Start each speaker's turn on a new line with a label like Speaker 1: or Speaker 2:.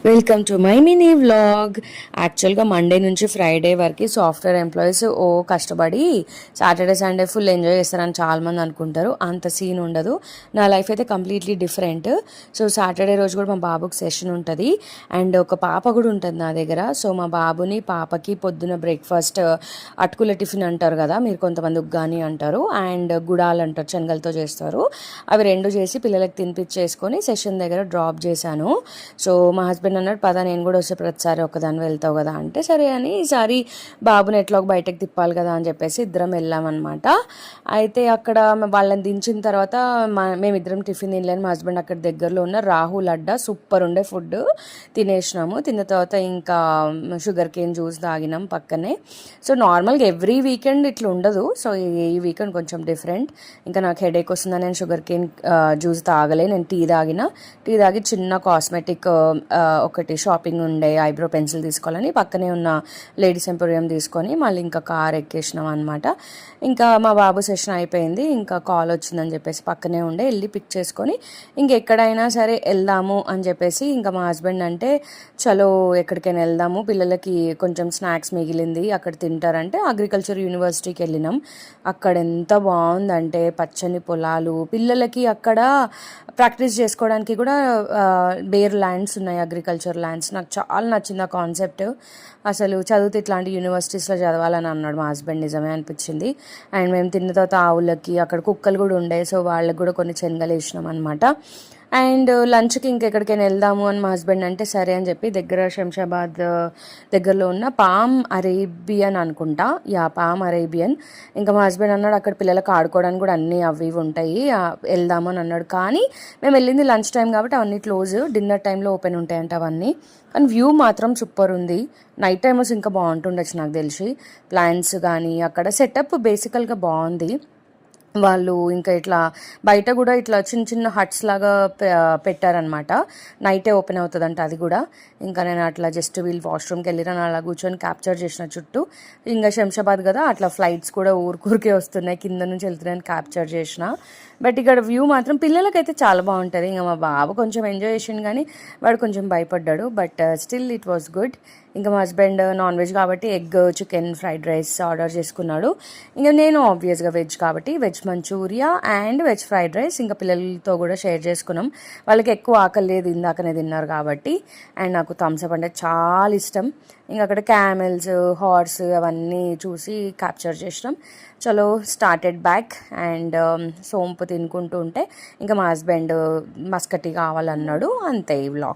Speaker 1: Welcome to my mini vlog. యాక్చువల్గా Monday నుంచి Friday వరకు సాఫ్ట్వేర్ ఎంప్లాయీస్ కష్టపడి సాటర్డే సండే ఫుల్ ఎంజాయ్ చేస్తారని చాలామంది అనుకుంటారు. అంత సీన్ ఉండదు. నా లైఫ్ అయితే కంప్లీట్లీ డిఫరెంట్. సో సాటర్డే రోజు కూడా మా బాబుకి సెషన్ ఉంటుంది అండ్ ఒక పాప కూడా ఉంటుంది నా దగ్గర. సో మా బాబుని పాపకి పొద్దున బ్రేక్ఫాస్ట్ అటుకుల టిఫిన్ అంటారు కదా, మీరు కొంతమంది ఉగ్గాని అంటారు, అండ్ గుడాలు అంటారు, శనగలతో చేస్తారు. అవి రెండు చేసి పిల్లలకి తినిపించేసుకొని సెషన్ దగ్గర డ్రాప్ చేశాను. సో మా హస్బెండ్ అన్నాడు, పద నేను కూడా వస్తే ప్రతిసారి ఒకదాన్ని వెళ్తావు కదా అంటే సరే అని ఈసారి బాబుని ఎట్లా బయటకు తిప్పాలి కదా అని చెప్పేసి ఇద్దరం వెళ్ళామన్నమాట. అయితే అక్కడ వాళ్ళని దించిన తర్వాత మేమిద్దరం టిఫిన్ తినలేని మా హస్బెండ్ అక్కడ దగ్గరలో ఉన్న రాహుల్ అడ్డా సూపర్ ఉండే ఫుడ్ తినేసినాము. తిన్న తర్వాత ఇంకా షుగర్ కేన్ జ్యూస్ తాగినాం పక్కనే. సో నార్మల్గా ఎవ్రీ వీకెండ్ ఇట్లా ఉండదు. సో ఈ వీకెండ్ కొంచెం డిఫరెంట్. ఇంకా నాకు హెడేక్ వస్తుందని నేను షుగర్ కేన్ జ్యూస్ తాగలే. నేను టీ తాగి చిన్న కాస్మెటిక్ ఒకటి షాపింగ్ ఉండే ఐబ్రో పెన్సిల్ తీసుకోవాలని పక్కనే ఉన్న లేడీస్ ఎంపోరియం తీసుకొని మళ్ళీ ఇంకా కార్ ఎక్కేసినాం అనమాట. ఇంకా మా బాబు సెషన్ అయిపోయింది, ఇంకా కాల్ వచ్చిందని చెప్పేసి పక్కనే ఉండే వెళ్ళి పిక్ చేసుకొని ఇంకెక్కడైనా సరే వెళ్దాము అని చెప్పేసి ఇంకా మా హస్బెండ్ అంటే చలో ఎక్కడికైనా వెళ్దాము, పిల్లలకి కొంచెం స్నాక్స్ మిగిలింది అక్కడ తింటారంటే అగ్రికల్చర్ యూనివర్సిటీకి వెళ్ళినాం. అక్కడ ఎంత బాగుందంటే పచ్చని పొలాలు, పిల్లలకి అక్కడ ప్రాక్టీస్ చేసుకోవడానికి కూడా బేర్ ల్యాండ్స్ ఉన్నాయి, అగ్రికల్చర్ ల్యాండ్స్. నాకు చాలా నచ్చింది ఆ కాన్సెప్ట్. అసలు చదివితే ఇట్లాంటి యూనివర్సిటీస్లో చదవాలని అన్నాడు మా హస్బెండ్. నిజమే అనిపించింది. అండ్ మేము తిన్న తర్వాత ఆవులకి అక్కడ కుక్కలు కూడా ఉండే, సో వాళ్ళకి కూడా కొన్ని శనగలు వేసినాం అనమాట. అండ్ లంచ్కి ఇంకెక్కడికైనా వెళ్దాము అని మా హస్బెండ్ అంటే సరే అని చెప్పి దగ్గర శంషాబాద్ దగ్గరలో ఉన్న పామ్ అరేబియన్ అనుకుంటా, పామ్ అరేబియన్. ఇంకా మా హస్బెండ్ అన్నాడు అక్కడ పిల్లలకు ఆడుకోవడానికి కూడా అన్నీ అవి ఉంటాయి, వెళ్దాము అని అన్నాడు. కానీ మేము వెళ్ళింది లంచ్ టైం కాబట్టి అవన్నీ క్లోజ్, డిన్నర్ టైంలో ఓపెన్ ఉంటాయంట అవన్నీ. కానీ వ్యూ మాత్రం సూపర్ ఉంది. నైట్ టైమ్స్ ఇంకా బాగుంటుండొచ్చు నాకు తెలిసి. ప్లాంట్స్ కానీ అక్కడ సెటప్ బేసికల్గా బాగుంది. వాళ్ళు ఇంకా ఇట్లా బయట కూడా ఇట్లా చిన్న చిన్న హట్స్ లాగా పెట్టారనమాట. నైటే ఓపెన్ అవుతుందంట అది కూడా. ఇంకా నేను అట్లా జస్ట్ వీళ్ళు వాష్రూమ్కి వెళ్ళిన అలా కూర్చొని క్యాప్చర్ చేసిన చుట్టూ. ఇంకా శంషాబాద్ కదా, అట్లా ఫ్లైట్స్ కూడా ఊరికే వస్తున్నాయి, కింద నుంచి వెళ్తున్నాయని క్యాప్చర్ చేసిన. బట్ ఇక్కడ వ్యూ మాత్రం పిల్లలకైతే చాలా బాగుంటుంది. ఇంకా మా బాబు కొంచెం ఎంజాయ్ చేసిండు కానీ వాడు కొంచెం భయపడ్డాడు, but still it was good. ఇంకా మా హస్బెండ్ నాన్ వెజ్ కాబట్టి egg chicken fried rice order చేసుకున్నాడు. ఇంకా నేను ఆబ్వియస్గా వెజ్ కాబట్టి veg manchuria and veg fried rice ఇంకా పిల్లలతో కూడా షేర్ చేసుకున్నాం. వాళ్ళకి ఎక్కువ ఆకలి లేదు, ఇందాకనే తిన్నారు కాబట్టి. అండ్ నాకు థమ్స్అప్ అంటే చాలా ఇష్టం. ఇంకా అక్కడ క్యామెల్స్, హార్స్ అవన్నీ చూసి క్యాప్చర్ చేసినాం. చలో స్టార్టెడ్ బ్యాక్. అండ్ సోంపు తినుకుంటూ ఉంటే ఇంకా మా హస్బెండ్ మస్కటీ కావాలన్నాడు. అంతే ఈ వ్లాగ్.